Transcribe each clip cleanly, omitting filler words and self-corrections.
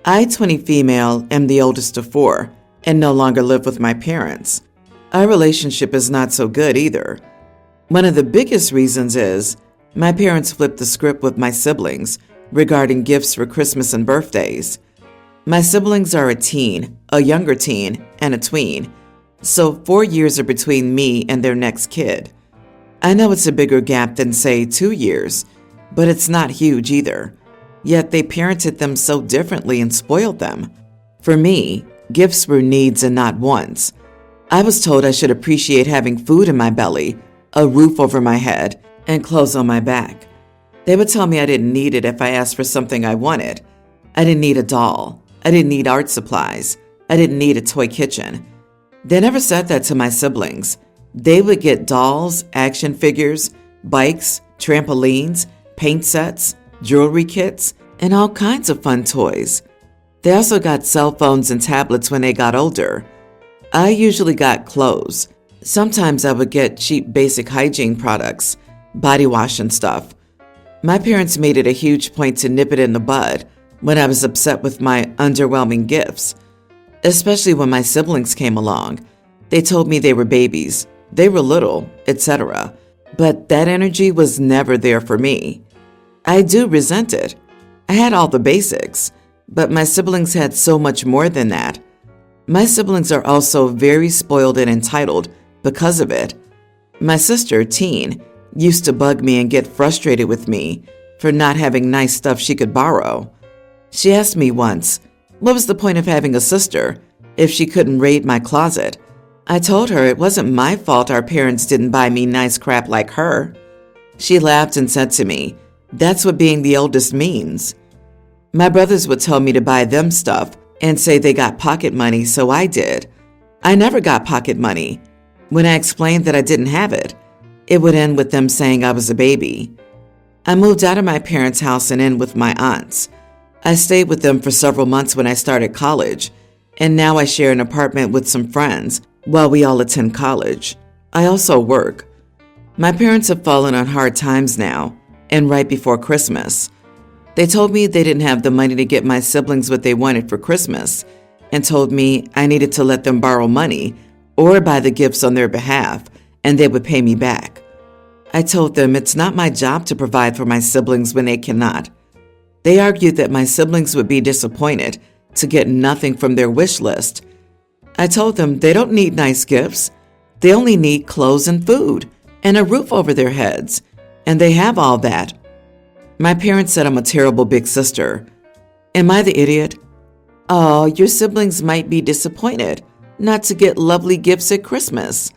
I, 20 female, am the oldest of four and no longer live with my parents. Our relationship is not so good either. One of the biggest reasons is my parents flipped the script with my siblings regarding gifts for Christmas and birthdays. My siblings are a teen, a younger teen, and a tween, so 4 years are between me and their next kid. I know it's a bigger gap than, say, 2 years, but it's not huge either. Yet they parented them so differently and spoiled them. For me, gifts were needs and not wants. I was told I should appreciate having food in my belly, a roof over my head, and clothes on my back. They would tell me I didn't need it if I asked for something I wanted. I didn't need a doll. I didn't need art supplies. I didn't need a toy kitchen. They never said that to my siblings. They would get dolls, action figures, bikes, trampolines, paint sets, jewelry kits, and all kinds of fun toys. They also got cell phones and tablets when they got older. I usually got clothes. Sometimes I would get cheap basic hygiene products, body wash and stuff. My parents made it a huge point to nip it in the bud when I was upset with my underwhelming gifts, especially when my siblings came along. They told me they were babies, they were little, etc. But that energy was never there for me. I do resent it. I had all the basics, but my siblings had so much more than that. My siblings are also very spoiled and entitled because of it. My sister, Teen, used to bug me and get frustrated with me for not having nice stuff she could borrow. She asked me once, what was the point of having a sister if she couldn't raid my closet? I told her it wasn't my fault our parents didn't buy me nice crap like her. She laughed and said to me, that's what being the oldest means. My brothers would tell me to buy them stuff and say they got pocket money, so I did. I never got pocket money. When I explained that I didn't have it, it would end with them saying I was a baby. I moved out of my parents' house and in with my aunts. I stayed with them for several months when I started college, and now I share an apartment with some friends while we all attend college. I also work. My parents have fallen on hard times now, and right before Christmas. They told me they didn't have the money to get my siblings what they wanted for Christmas, and told me I needed to let them borrow money or buy the gifts on their behalf, and they would pay me back. I told them it's not my job to provide for my siblings when they cannot. They argued that my siblings would be disappointed to get nothing from their wish list. I told them they don't need nice gifts. They only need clothes and food and a roof over their heads, and they have all that. My parents said I'm a terrible big sister. Am I the idiot? Oh, your siblings might be disappointed not to get lovely gifts at Christmas.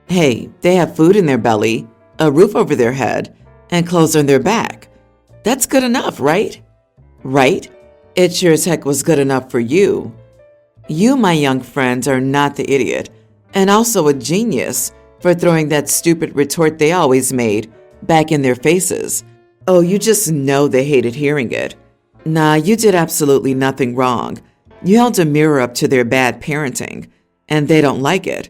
Hey, they have food in their belly, a roof over their head, and clothes on their back. That's good enough, right? Right? It sure as heck was good enough for you. You, my young friends, are not the idiot, and also a genius for throwing that stupid retort they always made back in their faces. Oh, you just know they hated hearing it. Nah, you did absolutely nothing wrong. You held a mirror up to their bad parenting, and they don't like it.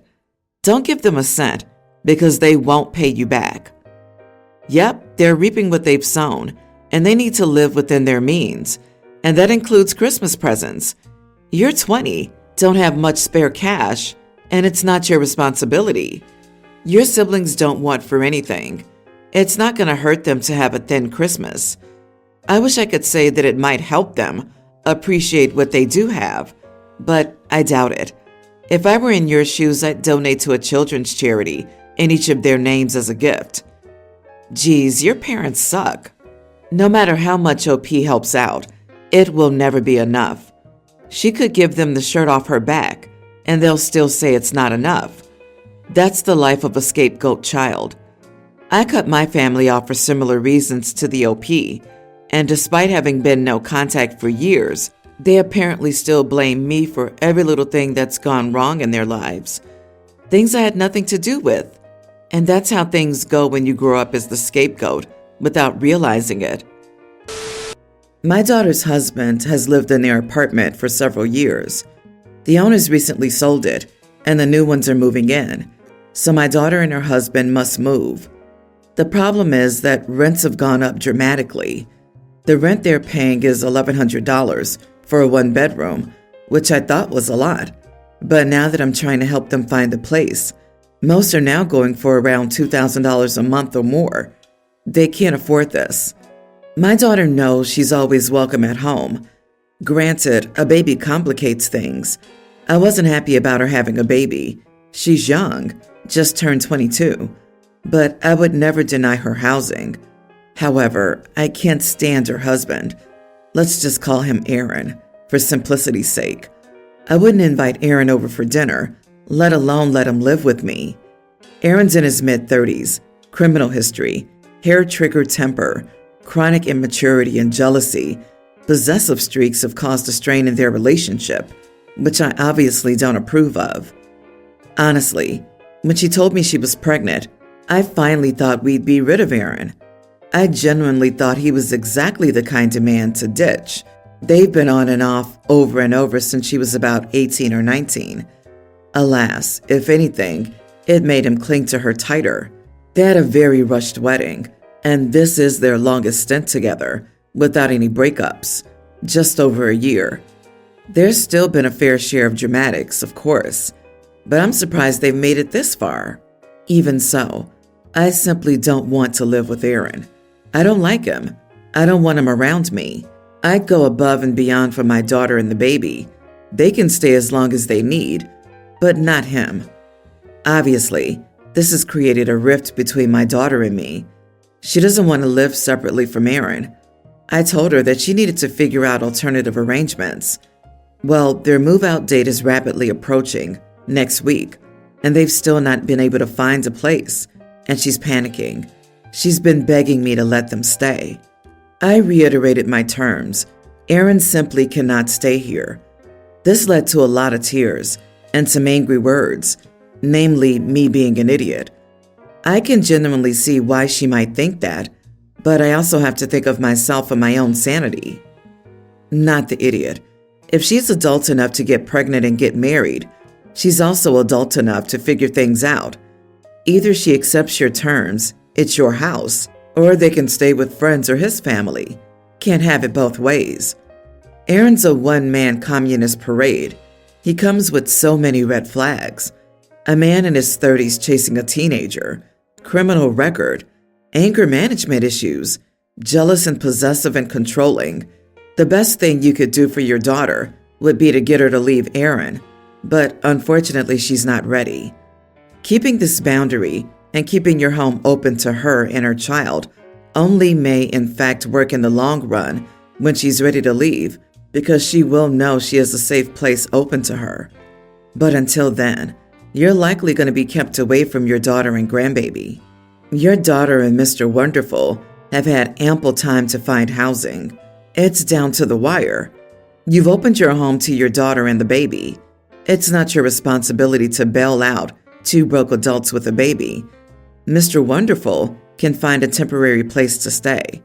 Don't give them a cent, because they won't pay you back. Yep, they're reaping what they've sown, and they need to live within their means, and that includes Christmas presents. You're 20, don't have much spare cash, and it's not your responsibility. Your siblings don't want for anything. It's not going to hurt them to have a thin Christmas. I wish I could say that it might help them appreciate what they do have, but I doubt it. If I were in your shoes, I'd donate to a children's charity in each of their names as a gift. Geez, your parents suck. No matter how much OP helps out, it will never be enough. She could give them the shirt off her back, and they'll still say it's not enough. That's the life of a scapegoat child. I cut my family off for similar reasons to the OP, and despite having been no contact for years, they apparently still blame me for every little thing that's gone wrong in their lives. Things I had nothing to do with. And that's how things go when you grow up as the scapegoat without realizing it. My daughter's husband has lived in their apartment for several years. The owners recently sold it, and the new ones are moving in, so my daughter and her husband must move. The problem is that rents have gone up dramatically. The rent they're paying is $1,100, for a one-bedroom, which I thought was a lot. But now that I'm trying to help them find a place, most are now going for around $2,000 a month or more. They can't afford this. My daughter knows she's always welcome at home. Granted, a baby complicates things. I wasn't happy about her having a baby. She's young, just turned 22. But I would never deny her housing. However, I can't stand her husband. Let's just call him Aaron, for simplicity's sake. I wouldn't invite Aaron over for dinner, let alone let him live with me. Aaron's in his mid-30s, criminal history, hair-triggered temper, chronic immaturity and jealousy. Possessive streaks have caused a strain in their relationship, which I obviously don't approve of. Honestly, when she told me she was pregnant, I finally thought we'd be rid of Aaron. I genuinely thought he was exactly the kind of man to ditch. They've been on and off over and over since she was about 18 or 19. Alas, if anything, it made him cling to her tighter. They had a very rushed wedding, and this is their longest stint together, without any breakups, just over a year. There's still been a fair share of dramatics, of course, but I'm surprised they've made it this far. Even so, I simply don't want to live with Aaron. I don't like him. I don't want him around me. I'd go above and beyond for my daughter and the baby. They can stay as long as they need, but not him. Obviously, this has created a rift between my daughter and me. She doesn't want to live separately from Aaron. I told her that she needed to figure out alternative arrangements. Well, their move-out date is rapidly approaching, next week, and they've still not been able to find a place, and she's panicking. She's been begging me to let them stay. I reiterated my terms. Aaron simply cannot stay here. This led to a lot of tears and some angry words, namely me being an idiot. I can genuinely see why she might think that, but I also have to think of myself and my own sanity. Not the idiot. If she's adult enough to get pregnant and get married, she's also adult enough to figure things out. Either she accepts your terms, it's your house, or they can stay with friends or his family. Can't have it both ways. Aaron's a one-man communist parade. He comes with so many red flags. A man in his 30s chasing a teenager, criminal record, anger management issues, jealous and possessive and controlling. The best thing you could do for your daughter would be to get her to leave Aaron, but unfortunately she's not ready. Keeping this boundary and keeping your home open to her and her child only may in fact work in the long run when she's ready to leave, because she will know she has a safe place open to her. But until then, you're likely going to be kept away from your daughter and grandbaby. Your daughter and Mr. Wonderful have had ample time to find housing. It's down to the wire. You've opened your home to your daughter and the baby. It's not your responsibility to bail out two broke adults with a baby. Mr. Wonderful can find a temporary place to stay.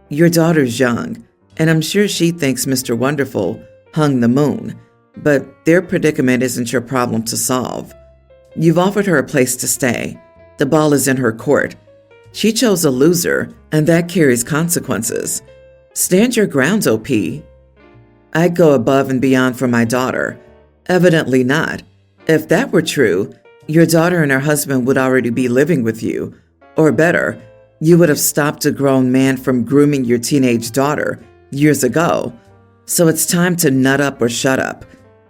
Your daughter's young, and I'm sure she thinks Mr. Wonderful hung the moon, but their predicament isn't your problem to solve. You've offered her a place to stay. The ball is in her court. She chose a loser, and that carries consequences. Stand your ground, OP. I'd go above and beyond for my daughter. Evidently not. If that were true, your daughter and her husband would already be living with you. Or better, you would have stopped a grown man from grooming your teenage daughter years ago. So it's time to nut up or shut up.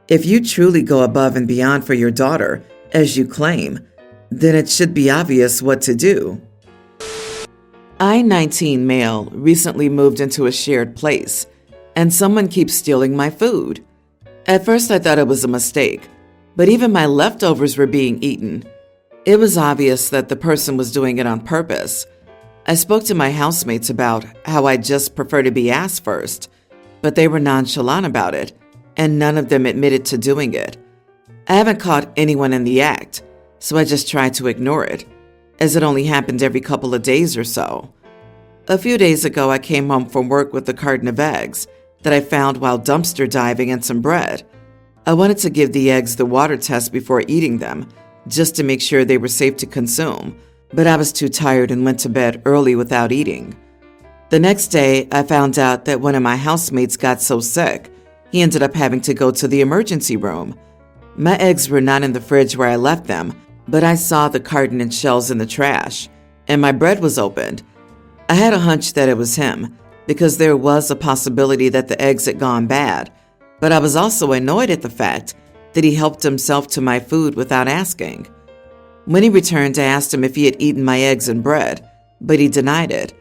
If you truly go above and beyond for your daughter, as you claim, then it should be obvious what to do. I-19 male recently moved into a shared place, and someone keeps stealing my food. At first I thought it was a mistake, but even my leftovers were being eaten. It was obvious that the person was doing it on purpose. I spoke to my housemates about how I just prefer to be asked first, but they were nonchalant about it, and none of them admitted to doing it. I haven't caught anyone in the act, so I just tried to ignore it, as it only happened every couple of days or so. A few days ago, I came home from work with a carton of eggs that I found while dumpster diving and some bread. I wanted to give the eggs the water test before eating them, just to make sure they were safe to consume, but I was too tired and went to bed early without eating. The next day, I found out that one of my housemates got so sick, He ended up having to go to the emergency room. My eggs were not in the fridge where I left them, but I saw the carton and shells in the trash, and my bread was opened. I had a hunch that it was him, because there was a possibility that the eggs had gone bad, but I was also annoyed at the fact that he helped himself to my food without asking. When he returned, I asked him if he had eaten my eggs and bread, but he denied it.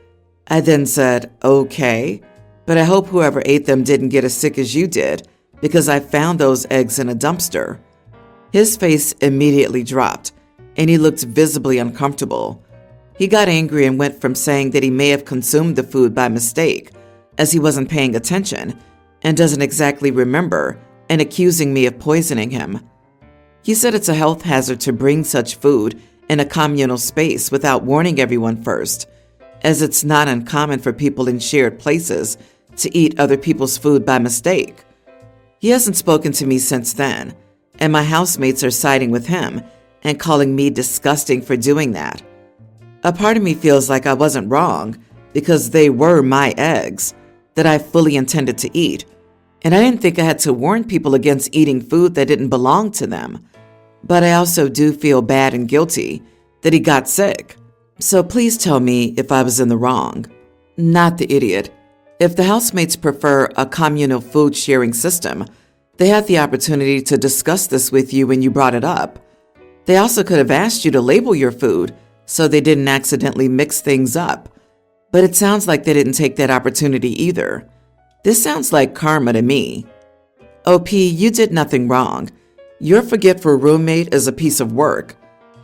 I then said, "Okay, but I hope whoever ate them didn't get as sick as you did, because I found those eggs in a dumpster." His face immediately dropped, and he looked visibly uncomfortable. He got angry and went from saying that he may have consumed the food by mistake, as he wasn't paying attention and doesn't exactly remember, and accusing me of poisoning him. He said it's a health hazard to bring such food in a communal space without warning everyone first, as it's not uncommon for people in shared places to eat other people's food by mistake. He hasn't spoken to me since then, and my housemates are siding with him and calling me disgusting for doing that. A part of me feels like I wasn't wrong because they were my eggs that I fully intended to eat, and I didn't think I had to warn people against eating food that didn't belong to them. But I also do feel bad and guilty that he got sick. So please tell me if I was in the wrong. Not the idiot. If the housemates prefer a communal food sharing system, they had the opportunity to discuss this with you when you brought it up. They also could have asked you to label your food so they didn't accidentally mix things up. But it sounds like they didn't take that opportunity either. This sounds like karma to me. OP, you did nothing wrong. Your forgetful roommate is a piece of work.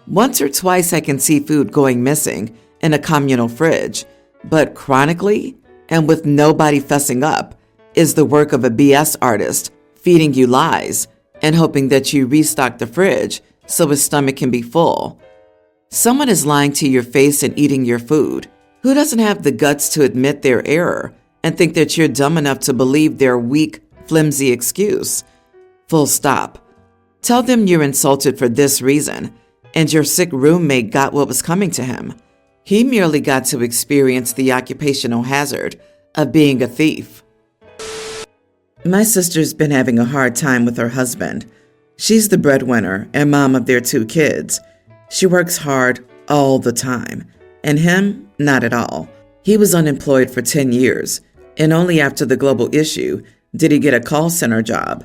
Once or twice I can see food going missing in a communal fridge, but chronically, and with nobody fessing up, is the work of a BS artist feeding you lies and hoping that you restock the fridge so his stomach can be full. Someone is lying to your face and eating your food. Who doesn't have the guts to admit their error and think that you're dumb enough to believe their weak, flimsy excuse? Full stop. Tell them you're insulted for this reason, and your sick roommate got what was coming to him. He merely got to experience the occupational hazard of being a thief. My sister's been having a hard time with her husband. She's the breadwinner and mom of their 2 kids. She works hard all the time, and him, not at all. He was unemployed for 10 years, and only after the global issue did he get a call center job.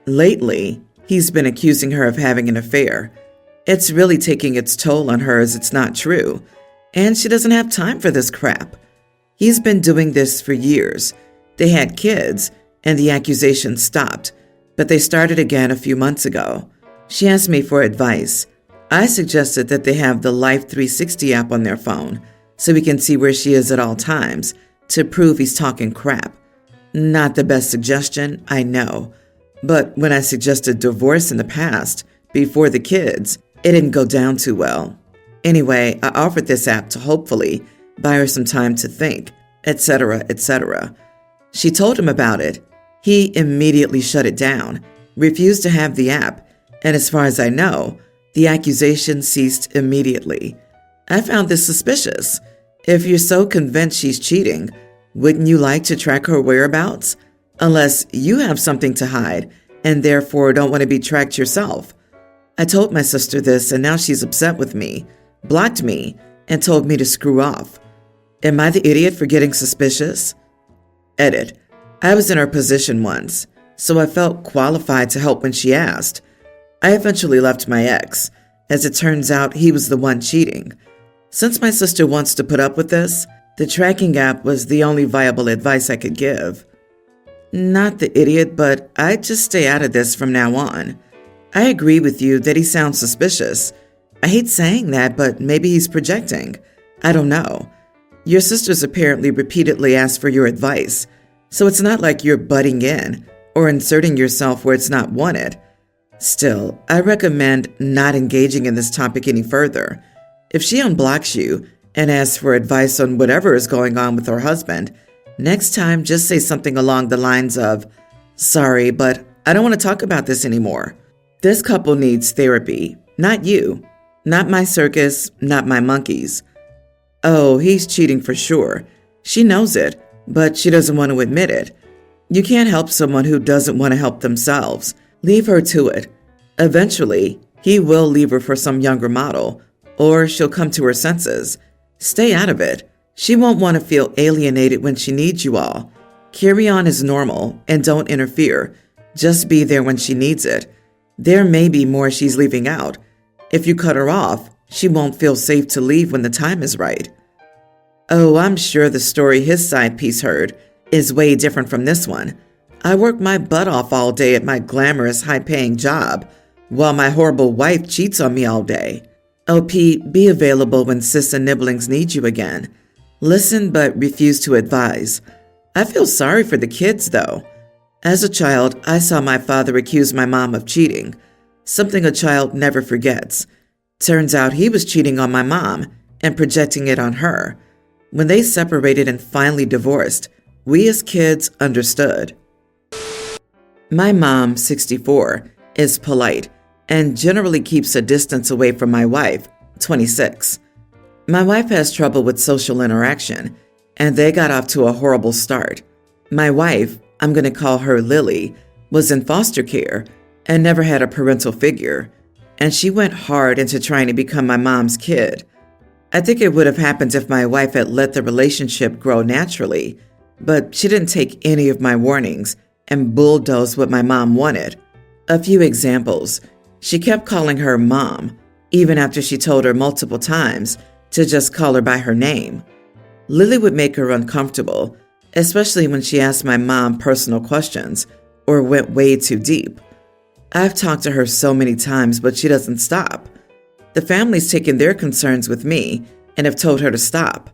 Lately, he's been accusing her of having an affair. It's really taking its toll on her as it's not true, and she doesn't have time for this crap. He's been doing this for years. They had kids, and the accusation stopped, but they started again a few months ago. She asked me for advice. I suggested that they have the Life 360 app on their phone, so we can see where she is at all times to prove he's talking crap. Not the best suggestion, I know, but when I suggested divorce in the past, before the kids, it didn't go down too well. Anyway, I offered this app to hopefully buy her some time to think, etc., etc. She told him about it. He immediately shut it down, refused to have the app, and as far as I know, the accusation ceased immediately. I found this suspicious. If you're so convinced she's cheating, wouldn't you like to track her whereabouts? Unless you have something to hide and therefore don't want to be tracked yourself. I told my sister this, and now she's upset with me, blocked me, and told me to screw off. Am I the idiot for getting suspicious? Edit. I was in her position once, so I felt qualified to help when she asked. I eventually left my ex. As it turns out, he was the one cheating. Since my sister wants to put up with this, the tracking app was the only viable advice I could give. Not the idiot, but I'd just stay out of this from now on. I agree with you that he sounds suspicious. I hate saying that, but maybe he's projecting. I don't know. Your sister's apparently repeatedly asked for your advice, so it's not like you're butting in or inserting yourself where it's not wanted. Still, I recommend not engaging in this topic any further. If she unblocks you and asks for advice on whatever is going on with her husband, next time just say something along the lines of, "Sorry, but I don't want to talk about this anymore. This couple needs therapy, not you. Not my circus, not my monkeys. Oh, he's cheating for sure. She knows it, but she doesn't want to admit it. You can't help someone who doesn't want to help themselves. Leave her to it. Eventually, he will leave her for some younger model, or she'll come to her senses. Stay out of it. She won't want to feel alienated when she needs you all. Carry on as normal and don't interfere. Just be there when she needs it. There may be more she's leaving out. If you cut her off, she won't feel safe to leave when the time is right. Oh, I'm sure the story his side piece heard is way different from this one. I work my butt off all day at my glamorous, high-paying job, while my horrible wife cheats on me all day. OP, be available when sis and nibblings need you again. Listen but refuse to advise. I feel sorry for the kids, though. As a child, I saw my father accuse my mom of cheating, something a child never forgets. Turns out he was cheating on my mom and projecting it on her. When they separated and finally divorced, we as kids understood. My mom, 64, is polite and generally keeps a distance away from my wife, 26. My wife has trouble with social interaction, and they got off to a horrible start. My wife, I'm going to call her Lily, was in foster care and never had a parental figure, and she went hard into trying to become my mom's kid. I think it would have happened if my wife had let the relationship grow naturally, but she didn't take any of my warnings and bulldozed what my mom wanted. A few examples. She kept calling her mom, even after she told her multiple times to just call her by her name. Lily would make her uncomfortable, especially when she asked my mom personal questions or went way too deep. I've talked to her so many times, but she doesn't stop. The family's taken their concerns with me and have told her to stop.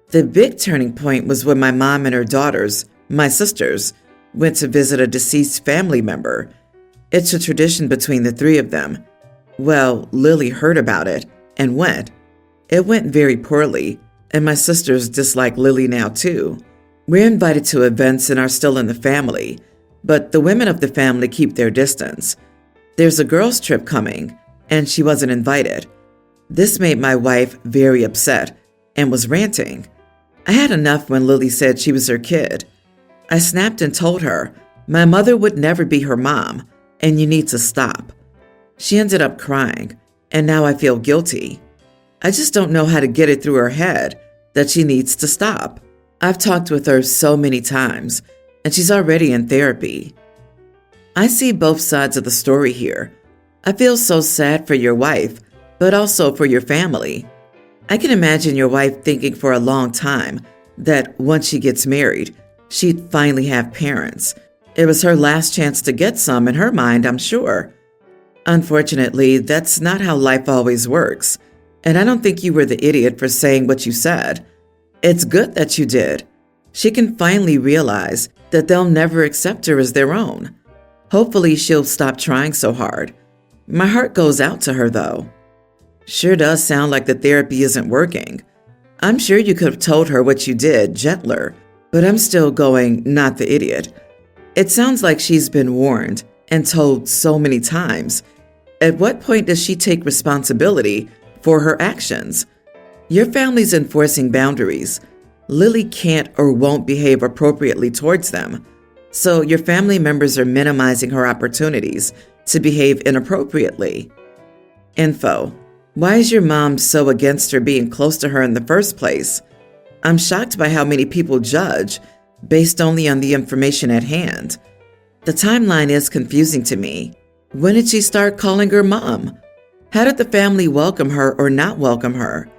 The big turning point was when my mom and her daughters, my sisters, went to visit a deceased family member. It's a tradition between the three of them. Well, Lily heard about it and went. It went very poorly, and my sisters dislike Lily now too. We're invited to events and are still in the family, but the women of the family keep their distance. There's a girls' trip coming, and she wasn't invited. This made my wife very upset and was ranting. I had enough when Lily said she was her kid. I snapped and told her, my mother would never be her mom, and you need to stop. She ended up crying, and now I feel guilty. I just don't know how to get it through her head that she needs to stop. I've talked with her so many times, and she's already in therapy. I see both sides of the story here. I feel so sad for your wife, but also for your family. I can imagine your wife thinking for a long time that once she gets married, she'd finally have parents. It was her last chance to get some in her mind, I'm sure. Unfortunately, that's not how life always works, and I don't think you were the idiot for saying what you said. It's good that you did. She can finally realize that they'll never accept her as their own. Hopefully, she'll stop trying so hard. My heart goes out to her, though. Sure does sound like the therapy isn't working. I'm sure you could have told her what you did gentler, but I'm still going, not the idiot. It sounds like she's been warned and told so many times. At what point does she take responsibility for her actions? Your family's enforcing boundaries. Lily can't or won't behave appropriately towards them. So your family members are minimizing her opportunities to behave inappropriately. Info. Why is your mom so against her being close to her in the first place? I'm shocked by how many people judge based only on the information at hand. The timeline is confusing to me. When did she start calling her mom? How did the family welcome her or not welcome her?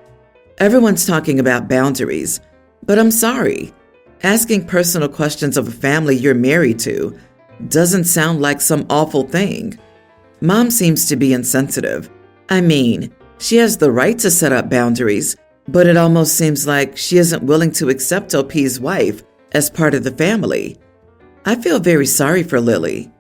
Everyone's talking about boundaries, but I'm sorry. Asking personal questions of a family you're married to doesn't sound like some awful thing. Mom seems to be insensitive. I mean, she has the right to set up boundaries, but it almost seems like she isn't willing to accept OP's wife as part of the family. I feel very sorry for Lily.